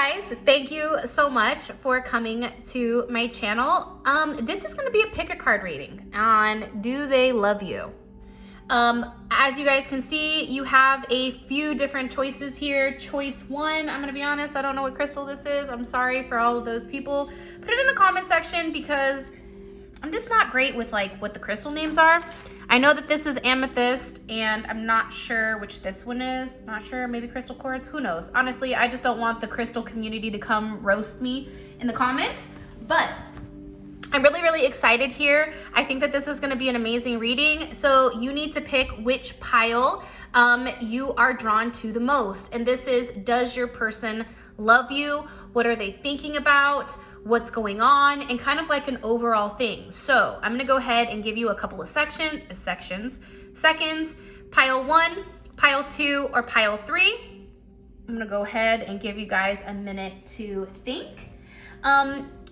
guys, thank you so much for coming to my channel. This is gonna be a pick a card reading on Do They Love You? As you guys can see, you have a few different choices here. Choice one, I'm gonna be honest, I don't know what crystal this is. I'm sorry for all of those people. Put it in the comment section because I'm just not great with like what the crystal names are. I know that this is amethyst and I'm not sure which this one is. Not sure, maybe crystal quartz, who knows? Honestly, I just don't want the crystal community to come roast me in the comments, but I'm really excited here. I think that this is gonna be an amazing reading. So you need to pick which pile you are drawn to the most. And this is, does your person love you? What are they thinking about? What's going on? And kind of like an overall thing. So I'm gonna go ahead and give you a couple of seconds. Pile one, pile two, or pile three. I'm gonna go ahead and give you guys a minute to think.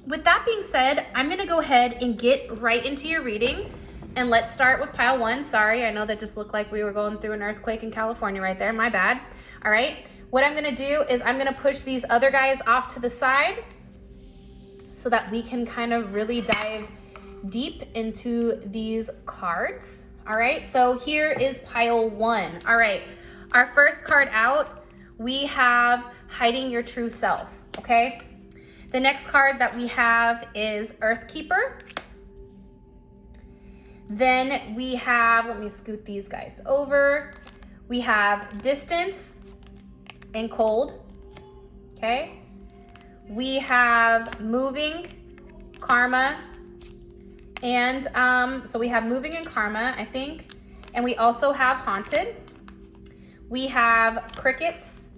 With that being said, I'm gonna go ahead and get right into your reading. And let's start with pile one. Sorry, I know that just looked like we were going through an earthquake in California right there, my bad. All right, what I'm gonna do is I'm gonna push these other guys off to the side so that we can kind of really dive deep into these cards. All right, so here is pile one. All right, our first card out, we have hiding your true self, okay? The next card that we have is Earth Keeper. Then we have, let me scoot these guys over. We have distance and cold, okay? We have moving, karma, and so we have moving and karma, I think. And we also have haunted. We have crickets,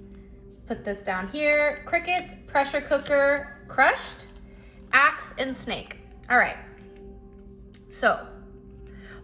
put this down here. Crickets, pressure cooker, crushed, axe, and snake. All right, so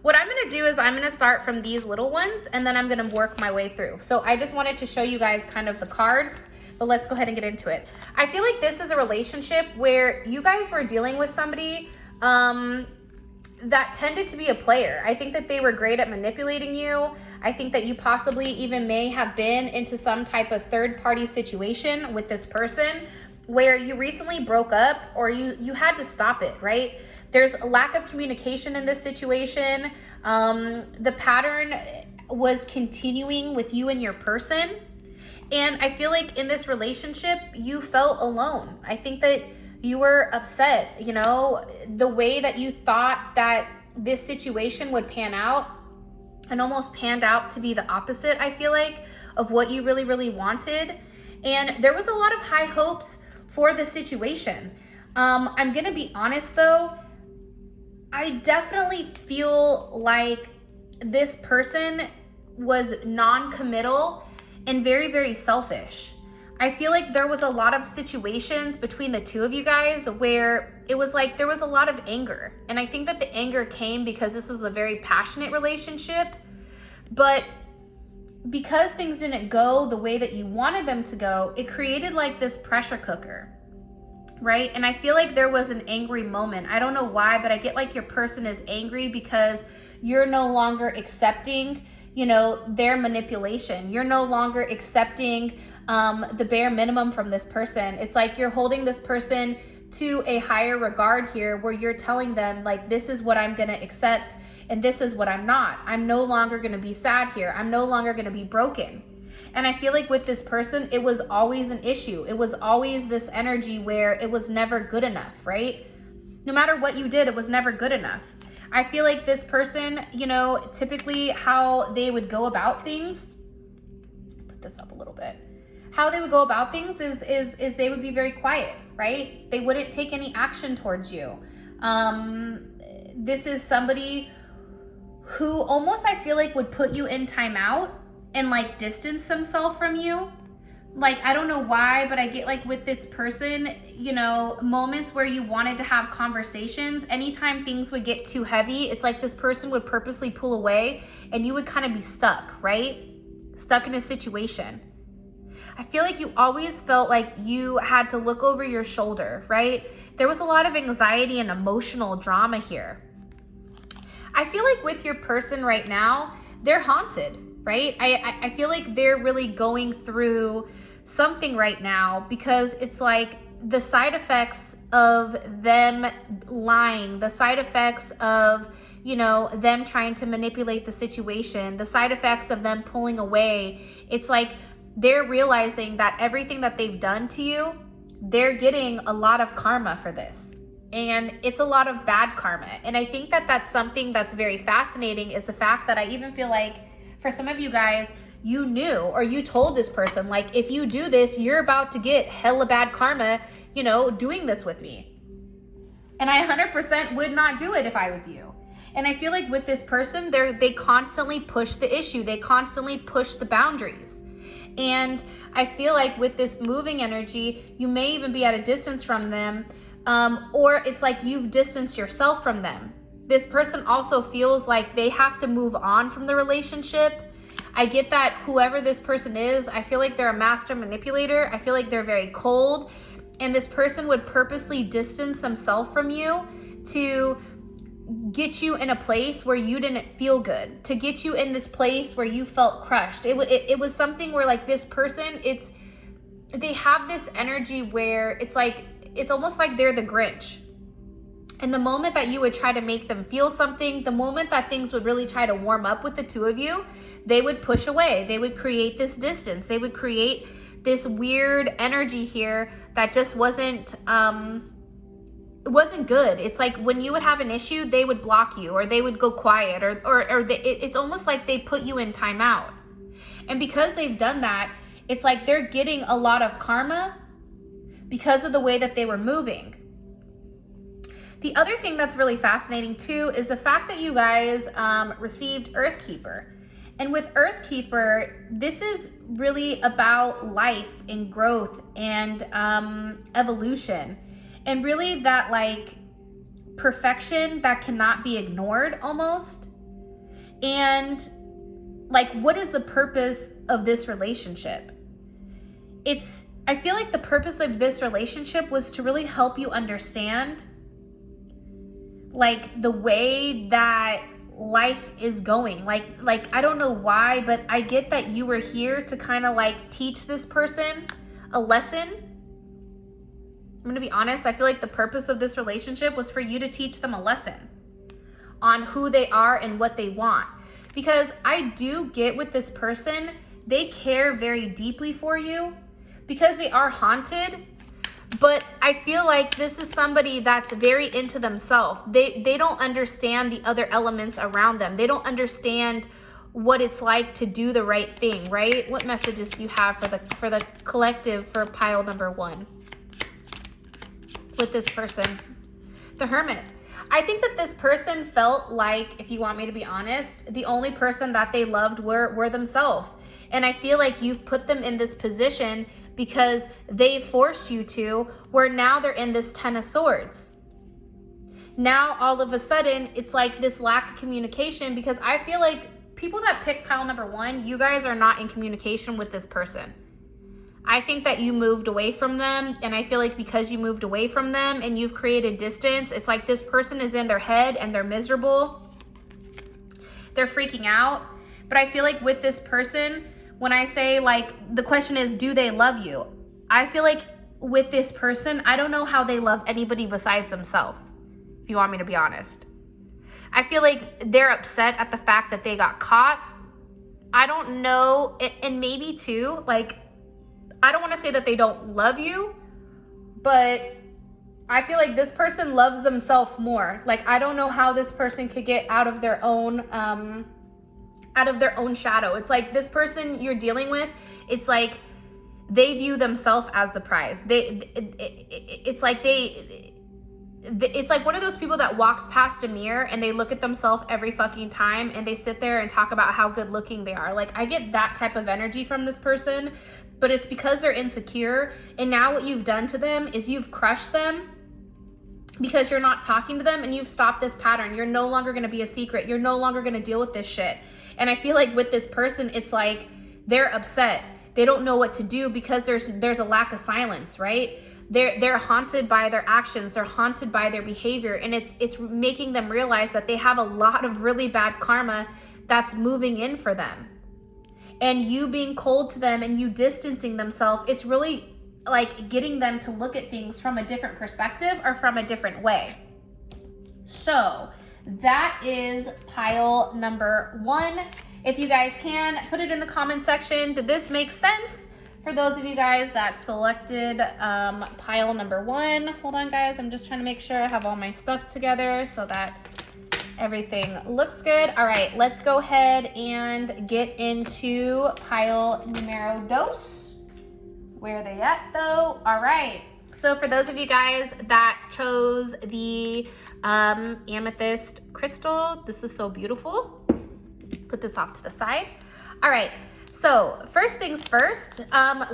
what I'm gonna do is I'm gonna start from these little ones and then I'm gonna work my way through. So I just wanted to show you guys kind of the cards, but let's go ahead and get into it. I feel like this is a relationship where you guys were dealing with somebody that tended to be a player. I think that they were great at manipulating you. I think that you possibly even may have been into some type of third-party situation with this person where you recently broke up or you had to stop it, right? There's a lack of communication in this situation. The pattern was continuing with you and your person. And I feel like in this relationship, you felt alone. I think that you were upset, you know, the way that you thought that this situation would pan out and almost panned out to be the opposite, I feel like, of what you really wanted. And there was a lot of high hopes for the situation. I'm gonna be honest though, I definitely feel like this person was non-committal and very selfish. I feel like there was a lot of situations between the two of you guys where it was like there was a lot of anger. And I think that the anger came because this is a very passionate relationship, but because things didn't go the way that you wanted them to go, it created like this pressure cooker, right? And I feel like there was an angry moment. I don't know why, but I get like your person is angry because you're no longer accepting, you know, their manipulation. You're no longer accepting the bare minimum from this person. It's like you're holding this person to a higher regard here where you're telling them like, this is what I'm gonna accept and this is what I'm not. I'm no longer gonna be sad here. I'm no longer gonna be broken. And I feel like with this person, it was always an issue. It was always this energy where it was never good enough, right? No matter what you did, it was never good enough. I feel like this person, you know, typically how they would go about things, put this up a little bit. How they would go about things is they would be very quiet, right? They wouldn't take any action towards you. This is somebody who almost, I feel like, would put you in timeout and like distance themselves from you. Like, I don't know why, but I get like with this person, you know, moments where you wanted to have conversations, anytime things would get too heavy, it's like this person would purposely pull away and you would kind of be stuck, right? Stuck in a situation. I feel like you always felt like you had to look over your shoulder, right? There was a lot of anxiety and emotional drama here. I feel like with your person right now, they're haunted, right? I feel like they're really going through something right now, because it's like the side effects of them lying, the side effects of, you know, them trying to manipulate the situation, the side effects of them pulling away. It's like they're realizing that everything that they've done to you, they're getting a lot of karma for this. And it's a lot of bad karma. And I think that that's something that's very fascinating, is the fact that I even feel like for some of you guys, you knew, or you told this person, like, if you do this, you're about to get hella bad karma, you know, doing this with me. And I 100% would not do it if I was you. And I feel like with this person, they constantly push the issue. They constantly push the boundaries. And I feel like with this moving energy, you may even be at a distance from them, or it's like you've distanced yourself from them. This person also feels like they have to move on from the relationship. I get that whoever this person is, I feel like they're a master manipulator. I feel like they're very cold. And this person would purposely distance themselves from you to get you in a place where you didn't feel good, to get you in this place where you felt crushed. It was something where, like, this person, they have this energy where it's like, it's almost like they're the Grinch. And the moment that you would try to make them feel something, the moment that things would really try to warm up with the two of you, they would push away. They would create this distance. They would create this weird energy here that just wasn't good. It's like when you would have an issue, they would block you, or they would go quiet, it's almost like they put you in timeout. And because they've done that, it's like they're getting a lot of karma because of the way that they were moving. The other thing that's really fascinating too is the fact that you guys received Earthkeeper. And with Earthkeeper, this is really about life and growth and evolution. And really that, like, perfection that cannot be ignored almost. And like, what is the purpose of this relationship? I feel like the purpose of this relationship was to really help you understand, like, the way that life is going. Like I don't know why, but I get that you were here to kind of like teach this person a lesson. I'm gonna be honest, I feel like the purpose of this relationship was for you to teach them a lesson on who they are and what they want. Because I do get with this person, they care very deeply for you because they are haunted. But I feel like this is somebody that's very into themselves. They don't understand the other elements around them. They don't understand what it's like to do the right thing, right? What messages do you have for the collective for pile number 1 with this person? The Hermit. I think that this person felt like, if you want me to be honest, the only person that they loved were themselves. And I feel like you've put them in this position because they forced you to, where now they're in this 10 of Swords. Now, all of a sudden, it's like this lack of communication, because I feel like people that pick pile number 1, you guys are not in communication with this person. I think that you moved away from them, and I feel like because you moved away from them and you've created distance, it's like this person is in their head and they're miserable. They're freaking out. But I feel like with this person, when I say, like, the question is, do they love you? I feel like with this person, I don't know how they love anybody besides themselves, if you want me to be honest. I feel like they're upset at the fact that they got caught. I don't know, and maybe too, like, I don't want to say that they don't love you, but I feel like this person loves themselves more. Like, I don't know how this person could get out of their own shadow. It's like this person you're dealing with, it's like they view themselves as the prize. It's like one of those people that walks past a mirror and they look at themselves every fucking time and they sit there and talk about how good looking they are. Like, I get that type of energy from this person, but it's because they're insecure. And now what you've done to them is you've crushed them because you're not talking to them, and you've stopped this pattern. You're no longer going to be a secret. You're no longer going to deal with this shit. And I feel like with this person, it's like they're upset. They don't know what to do because there's a lack of silence, right? They're haunted by their actions. They're haunted by their behavior. And it's making them realize that they have a lot of really bad karma that's moving in for them. and you being cold to them and you distancing themselves, it's really like getting them to look at things from a different perspective or from a different way. So that is pile number 1. If you guys can, put it in the comment section. Did this make sense? For those of you guys that selected pile number 1, hold on guys, I'm just trying to make sure I have all my stuff together so that everything looks good. All right, let's go ahead and get into pile numero 2. Where are they at though? All right, so for those of you guys that chose the amethyst crystal, this is so beautiful. Put this off to the side. All right, so first things first,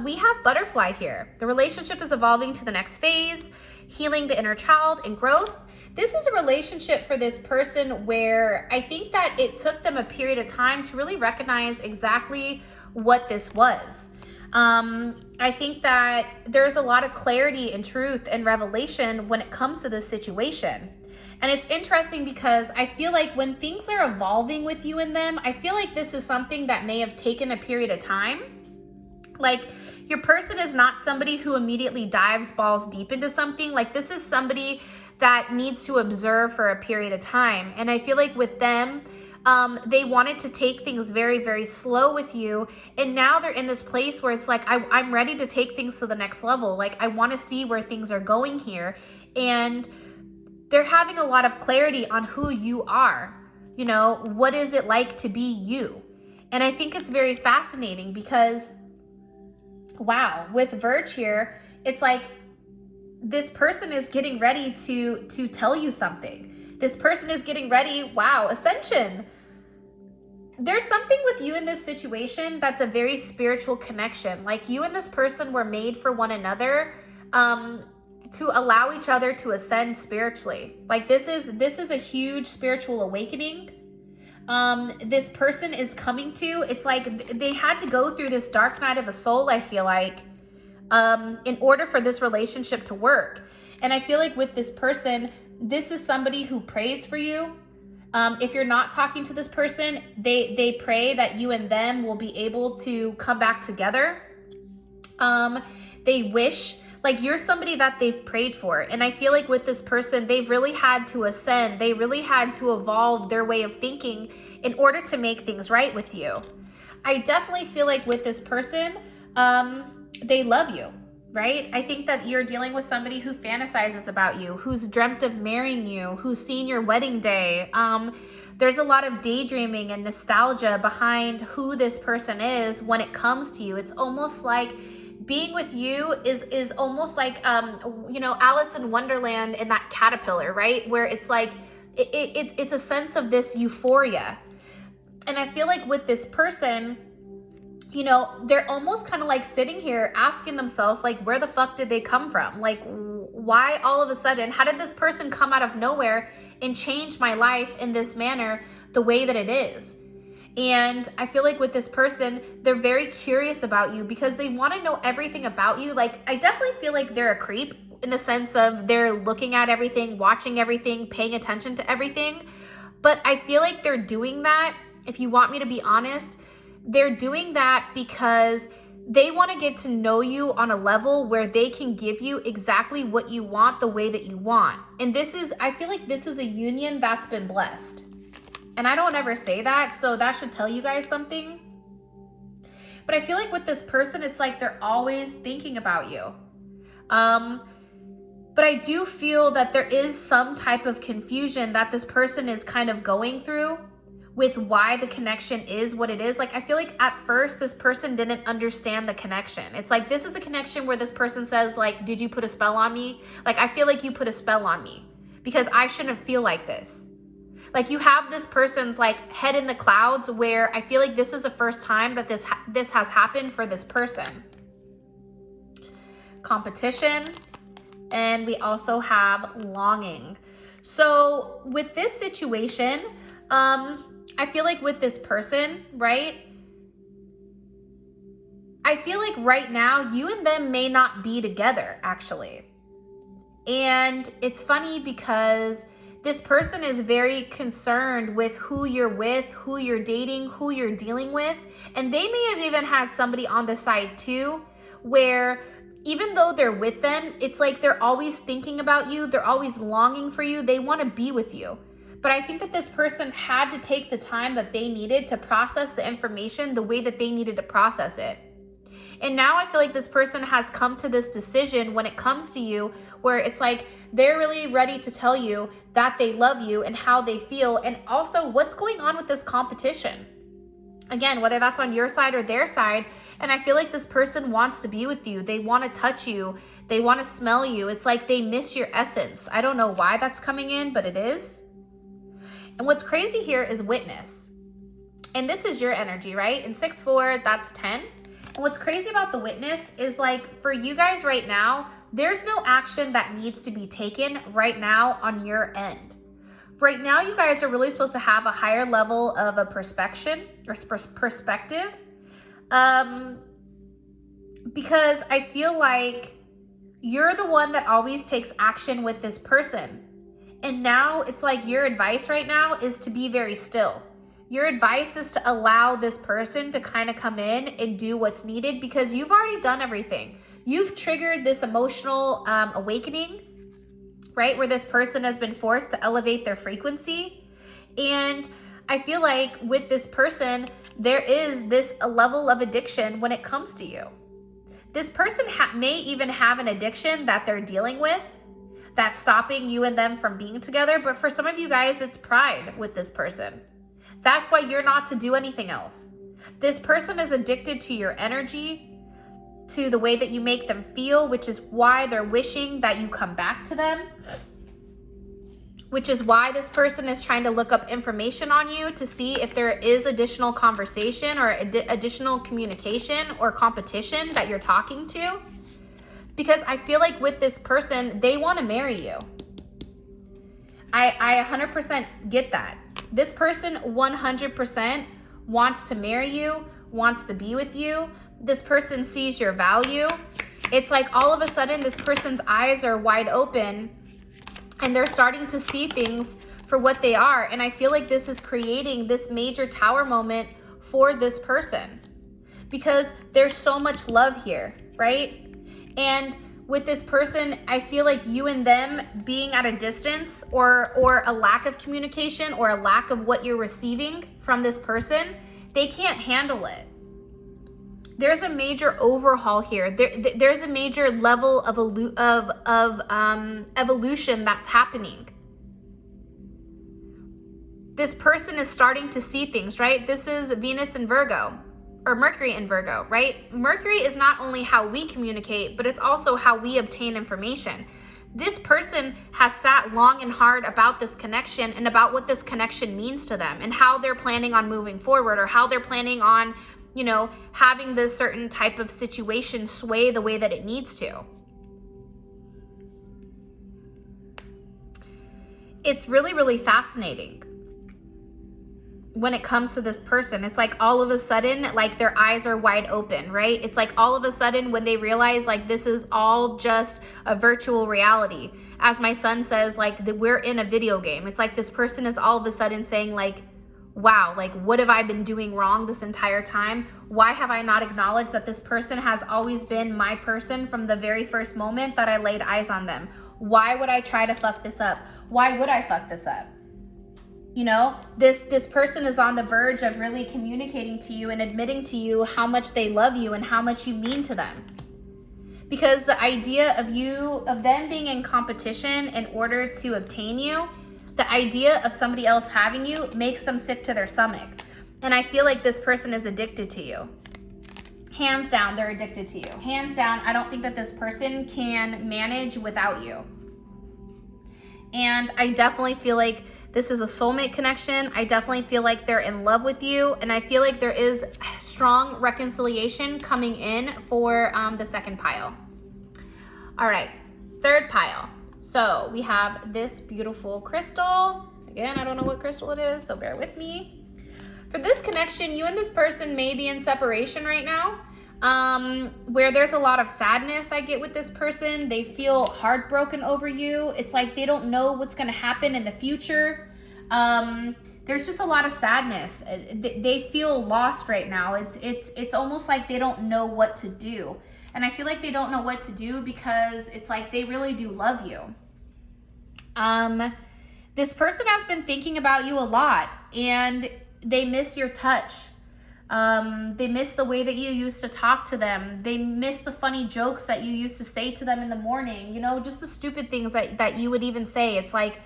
we have butterfly here. The relationship is evolving to the next phase, healing the inner child and growth. This is a relationship for this person where I think that it took them a period of time to really recognize exactly what this was. I think that there's a lot of clarity and truth and revelation when it comes to this situation. And it's interesting because I feel like when things are evolving with you and them, I feel like this is something that may have taken a period of time. Like, your person is not somebody who immediately dives balls deep into something. Like, this is somebody that needs to observe for a period of time. And I feel like with them, they wanted to take things very, very slow with you. And now they're in this place where it's like, I'm ready to take things to the next level. Like, I want to see where things are going here. And they're having a lot of clarity on who you are. You know, what is it like to be you? And I think it's very fascinating because, wow, with Verge here, it's like this person is getting ready to tell you something. This person is getting ready, wow, ascension. There's something with you in this situation that's a very spiritual connection. Like, you and this person were made for one another, to allow each other to ascend spiritually. Like, this is a huge spiritual awakening. This person is coming to, it's like they had to go through this dark night of the soul, I feel like, in order for this relationship to work. And I feel like with this person, this is somebody who prays for you. If you're not talking to this person, they pray that you and them will be able to come back together. They wish, like, you're somebody that they've prayed for. And I feel like with this person, they've really had to ascend. They really had to evolve their way of thinking in order to make things right with you. I definitely feel like with this person, they love you, right? I think that you're dealing with somebody who fantasizes about you, who's dreamt of marrying you, who's seen your wedding day. There's a lot of daydreaming and nostalgia behind who this person is when it comes to you. It's almost like being with you is almost like, you know, Alice in Wonderland in that caterpillar, right? Where it's like, it's a sense of this euphoria. And I feel like with this person, you know, they're almost kind of like sitting here asking themselves, like, where the fuck did they come from? Like, why all of a sudden, how did this person come out of nowhere and change my life in this manner the way that it is? And I feel like with this person, they're very curious about you because they want to know everything about you. Like, I definitely feel like they're a creep in the sense of they're looking at everything, watching everything, paying attention to everything. But I feel like they're doing that, if you want me to be honest, they're doing that because they want to get to know you on a level where they can give you exactly what you want the way that you want. And this is, I feel like this is a union that's been blessed. And I don't ever say that, so that should tell you guys something. But I feel like with this person, it's like they're always thinking about you. But I do feel that there is some type of confusion that this person is kind of going through with why the connection is what it is. Like, I feel like at first this person didn't understand the connection. It's like, this is a connection where this person says, like, did you put a spell on me? Like, I feel like you put a spell on me because I shouldn't feel like this. Like, you have this person's like head in the clouds where I feel like this is the first time that this has happened for this person. Competition. And we also have longing. So with this situation, I feel like with this person, right? I feel like right now you and them may not be together actually. And it's funny because This person is very concerned with who you're with, who you're dating, who you're dealing with. And they may have even had somebody on the side too, where even though they're with them, it's like they're always thinking about you. They're always longing for you. They want to be with you. But I think that this person had to take the time that they needed to process the information the way that they needed to process it. And now I feel like this person has come to this decision when it comes to you, where it's like they're really ready to tell you that they love you and how they feel, and also what's going on with this competition. Again, whether that's on your side or their side. And I feel like this person wants to be with you. They want to touch you. They want to smell you. It's like they miss your essence. I don't know why that's coming in, but it is. And what's crazy here is witness. And this is your energy, right? In 6-4, that's 10. And what's crazy about the witness is, like, for you guys right now, there's no action that needs to be taken right now on your end. Right now, you guys are really supposed to have a higher level of a perspective, because I feel like you're the one that always takes action with this person. And now it's like your advice right now is to be very still. Your advice is to allow this person to kind of come in and do what's needed, because you've already done everything. You've triggered this emotional awakening, right? Where this person has been forced to elevate their frequency. And I feel like with this person, there is this a level of addiction when it comes to you. This person may even have an addiction that they're dealing with that's stopping you and them from being together. But for some of you guys, it's pride with this person. That's why you're not to do anything else. This person is addicted to your energy, to the way that you make them feel, which is why they're wishing that you come back to them, which is why this person is trying to look up information on you to see if there is additional conversation or additional communication or competition that you're talking to. Because I feel like with this person, they want to marry you. I 100% get that. This person 100% wants to marry you, wants to be with you. This person sees your value. It's like all of a sudden this person's eyes are wide open and they're starting to see things for what they are. And I feel like this is creating this major tower moment for this person, because there's so much love here, right? And with this person, I feel like you and them being at a distance, or a lack of communication, or a lack of what you're receiving from this person, they can't handle it. There's a major overhaul here. There's a major level of evolution that's happening. This person is starting to see things, right? This is Venus in Virgo, or Mercury in Virgo, right? Mercury is not only how we communicate, but it's also how we obtain information. This person has sat long and hard about this connection and about what this connection means to them and how they're planning on moving forward, or how they're planning on, you know, having this certain type of situation sway the way that it needs to. It's really, really fascinating. When it comes to this person, it's like all of a sudden, like their eyes are wide open, right? It's like all of a sudden when they realize like this is all just a virtual reality. As my son says, like we're in a video game. It's like this person is all of a sudden saying like, wow, like what have I been doing wrong this entire time? Why have I not acknowledged that this person has always been my person from the very first moment that I laid eyes on them? Why would I try to fuck this up? Why would I fuck this up? You know, this person is on the verge of really communicating to you and admitting to you how much they love you and how much you mean to them. Because the idea of them being in competition in order to obtain you, the idea of somebody else having you makes them sick to their stomach. And I feel like this person is addicted to you. Hands down, they're addicted to you. Hands down, I don't think that this person can manage without you. And I definitely feel like this is a soulmate connection. I definitely feel like they're in love with you. And I feel like there is strong reconciliation coming in for the second pile. All right, third pile. So we have this beautiful crystal. Again, I don't know what crystal it is, so bear with me. For this connection, you and this person may be in separation right now. Where there's a lot of sadness I get with this person. They feel heartbroken over you. It's like they don't know what's going to happen in the future. There's just a lot of sadness. They feel lost right now. It's almost like they don't know what to do. And I feel like they don't know what to do because it's like they really do love you. This person has been thinking about you a lot, and they miss your touch. They miss the way that you used to talk to them. They miss the funny jokes that you used to say to them in the morning. You know, just the stupid things that you would even say. It's like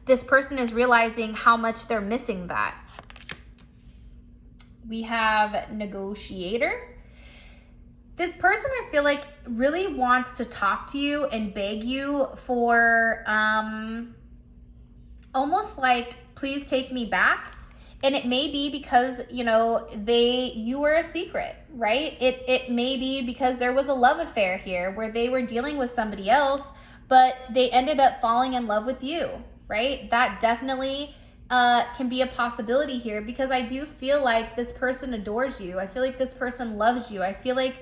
this person is realizing how much they're missing that. We have negotiator. This person, I feel like, really wants to talk to you and beg you for almost like, please take me back. And it may be because, you know, you were a secret, right? It may be because there was a love affair here where they were dealing with somebody else, but they ended up falling in love with you, right? That definitely can be a possibility here, because I do feel like this person adores you. I feel like this person loves you. I feel like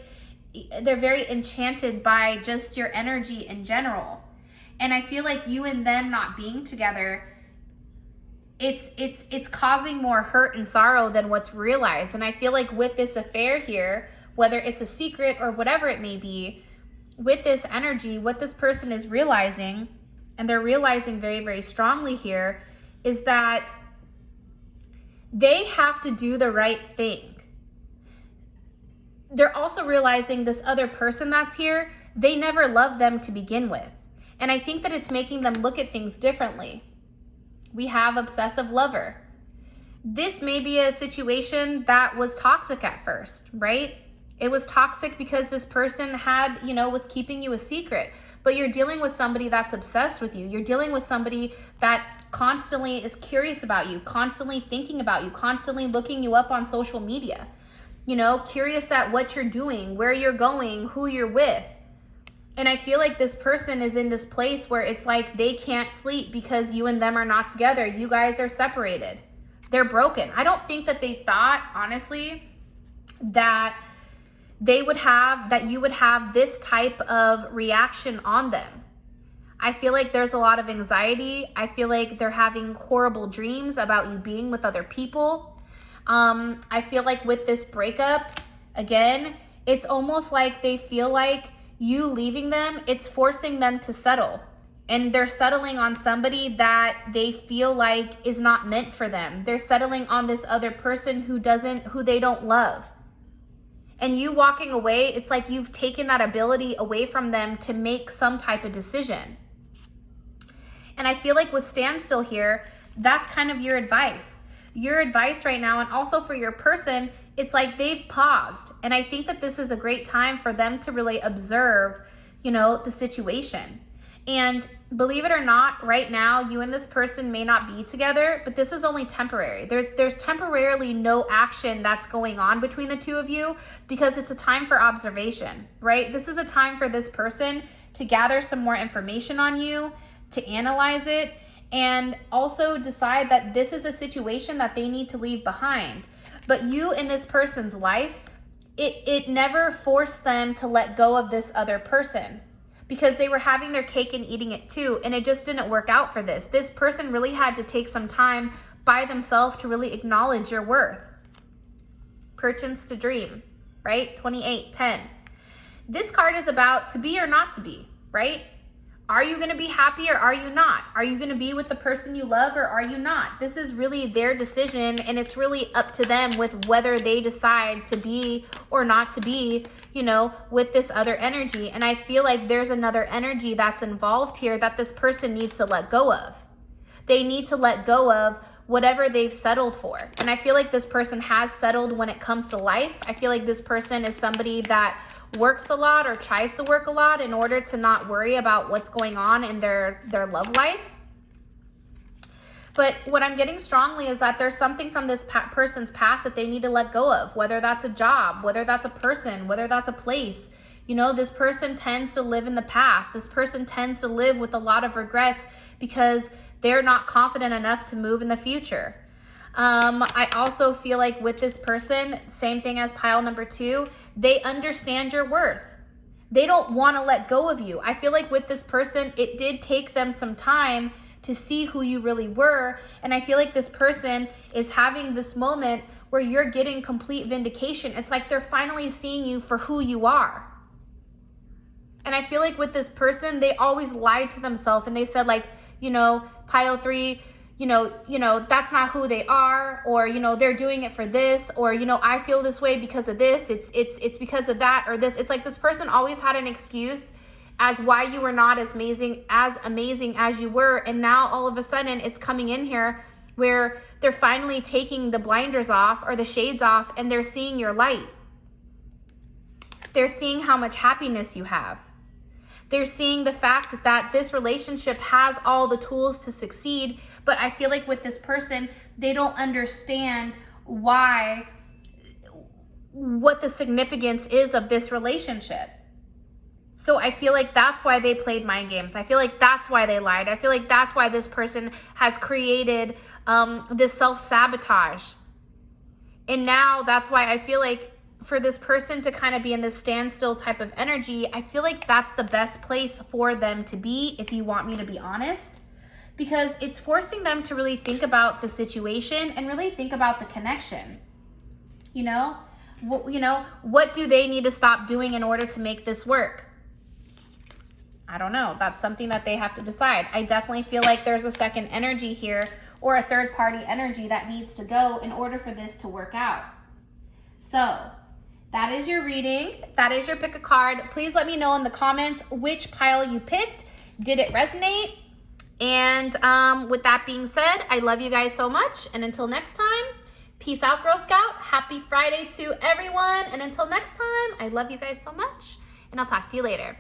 they're very enchanted by just your energy in general. And I feel like you and them not being together, it's causing more hurt and sorrow than what's realized. And I feel like with this affair here, whether it's a secret or whatever it may be, with this energy, what this person is realizing, and they're realizing very, very strongly here, is that they have to do the right thing. They're also realizing this other person that's here, they never loved them to begin with. And I think that it's making them look at things differently. We have obsessive lover. This may be a situation that was toxic at first, right? It was toxic because this person had, was keeping you a secret. But you're dealing with somebody that's obsessed with you. You're dealing with somebody that constantly is curious about you, constantly thinking about you, constantly looking you up on social media. Curious at what you're doing, where you're going, who you're with. And I feel like this person is in this place where it's like they can't sleep because you and them are not together. You guys are separated. They're broken. I don't think that they thought, honestly, that you would have this type of reaction on them. I feel like there's a lot of anxiety. I feel like they're having horrible dreams about you being with other people. I feel like with this breakup, again, it's almost like they feel like you leaving them, it's forcing them to settle. And they're settling on somebody that they feel like is not meant for them. They're settling on this other person who they don't love. And you walking away, it's like you've taken that ability away from them to make some type of decision. And I feel like with standstill here, that's kind of your advice. Your advice right now, and also for your person, it's like they've paused. And I think that this is a great time for them to really observe, the situation. And believe it or not, right now, you and this person may not be together, but this is only temporary. There's temporarily no action that's going on between the two of you, because it's a time for observation, right? This is a time for this person to gather some more information on you, to analyze it, and also decide that this is a situation that they need to leave behind. But you in this person's life, it never forced them to let go of this other person, because they were having their cake and eating it too, and it just didn't work out for this. This person really had to take some time by themselves to really acknowledge your worth. Perchance to dream, right? 28:10. This card is about to be or not to be, right? Are you going to be happy or are you not? Are you going to be with the person you love or are you not? This is really their decision, and it's really up to them with whether they decide to be or not to be, with this other energy. And I feel like there's another energy that's involved here that this person needs to let go of. They need to let go of whatever they've settled for. And I feel like this person has settled when it comes to life. I feel like this person is somebody that works a lot or tries to work a lot in order to not worry about what's going on in their love life. But what I'm getting strongly is that there's something from this person's past that they need to let go of, whether that's a job, whether that's a person, whether that's a place. This person tends to live in the past. This person tends to live with a lot of regrets because they're not confident enough to move in the future. I also feel like with this person, same thing as pile number 2, they understand your worth. They don't want to let go of you. I feel like with this person, it did take them some time to see who you really were. And I feel like this person is having this moment where you're getting complete vindication. It's like they're finally seeing you for who you are. And I feel like with this person, they always lied to themselves and they said like, you know, pile 3, you know, that's not who they are, or, you know, they're doing it for this, or, you know, I feel this way because of this. It's because of that or this. It's like this person always had an excuse as why you were not as amazing as you were. And now all of a sudden it's coming in here where they're finally taking the blinders off or the shades off, and they're seeing your light. They're seeing how much happiness you have. They're seeing the fact that this relationship has all the tools to succeed. But I feel like with this person, they don't understand what the significance is of this relationship. So I feel like that's why they played mind games. I feel like that's why they lied. I feel like that's why this person has created this self-sabotage. And now that's why I feel like for this person to kind of be in this standstill type of energy, I feel like that's the best place for them to be, if you want me to be honest, because it's forcing them to really think about the situation and really think about the connection. You know, what do they need to stop doing in order to make this work? I don't know. That's something that they have to decide. I definitely feel like there's a second energy here, or a third party energy that needs to go in order for this to work out. So that is your reading. That is your pick a card. Please let me know in the comments which pile you picked. Did it resonate? And with that being said, I love you guys so much. And until next time, peace out, Girl Scout. Happy Friday to everyone. And until next time, I love you guys so much. And I'll talk to you later.